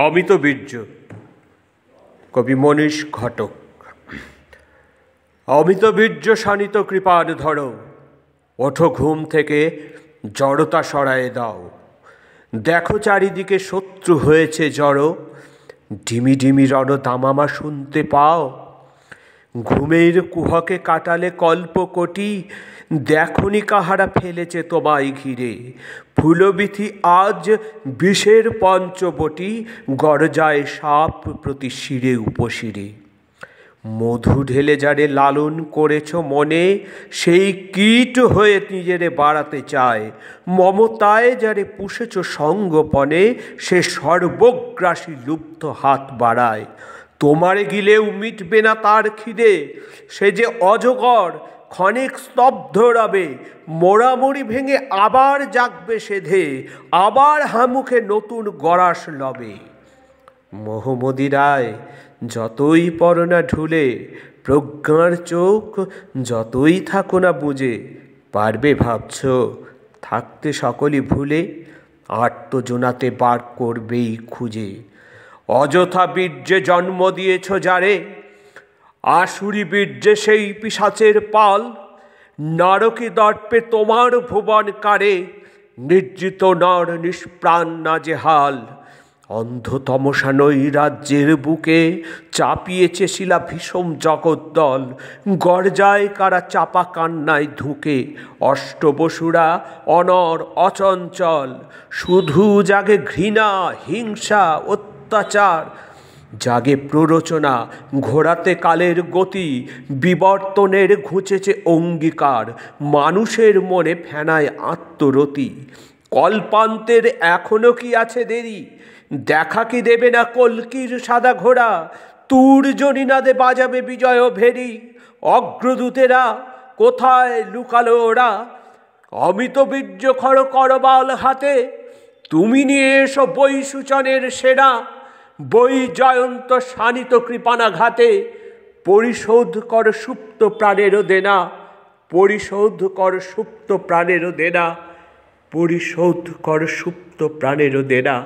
অমিত বীর্য, কবি মনীষ ঘটক। অমিত বীর্য শানিত কৃপার ধরো, ওঠো ঘুম থেকে, জড়তা সরায়ে দাও। দেখো চারিদিকে শত্রু হয়েছে জড়ো, ডিমি ডিমি রণ দামামা শুনতে পাও। ঘুমের কুহকে কাটালে কল্পকোটি, দেখনি কাহারা ফেলেছে তোমায় ঘিরে। ফুলবিথি আজ বিষের পঞ্চবটি, গরজায় সাপ প্রতি শিরে উপশিরে। মধু ঢেলে যারে লালন করেছ মনে, সেই কীট হয়ে নিজেরে বাড়াতে চায়। মমতায় যারে পুষেছ সঙ্গপনে, সে সর্বগ্রাসী লুব্ধ হাত বাড়ায়। তোমারে গিলেও মিটবে না তার খিদে, সে যে অজগর ক্ষণিক স্তব্ধ রবে। মোড়ামুড়ি ভেঙে আবার জাগবে সেধে, আবার হামুখে নতুন গরাস লবে। মোহমদিরায় যতই পড়ো না ঢুলে, প্রজ্ঞার চোখ যতই থাকো না বুজে, পারবে ভাবছ থাকতে সকলই ভুলে, আত্মজোনাতে বার করবেই খুঁজে। অযথা বীর্যে জন্ম দিয়েছ যারে, আসুরি বীর্যে সেই পিশাচের পাল। নারকী দর্পে তোমার ভুবন কারে, নির্জিত নর নিষ্প্রাণ নাজেহাল। অন্ধতমসা নৈরাজ্যের বুকে চাপিয়েছে শিলা ভীষণ জগদ্দল। গর্জায় কারা চাপা কান্নায় ধুকে, অষ্টবসুরা অনর অচঞ্চল। শুধু জাগে ঘৃণা হিংসা অত্যাচার, জাগে প্ররোচনা ঘোরাতে কালের গতি। বিবর্তনের ঘুচেছে অঙ্গীকার, মানুষের মনে ফেনায় আত্মরতি। কল্পান্তের এখনো কি আছে দেরি, দেখা কি দেবে না কল্কির সাদা ঘোড়া। তুর্যনিনাদে বাজাবে বিজয় ভেরি, অগ্রদূতেরা কোথায় লুকালো ওরা। অমিত বীর্য খড় করবাল হাতে, তুমি নিয়ে এসো বই সূচনের সেরা। বই জয়ন্ত শানিত কৃপানাঘাতে, পরিশোধ কর সুপ্ত প্রাণেরও দেনা। পরিশোধ কর সুপ্ত প্রাণেরও দেনা। পরিশোধ কর সুপ্ত প্রাণেরও দেনা।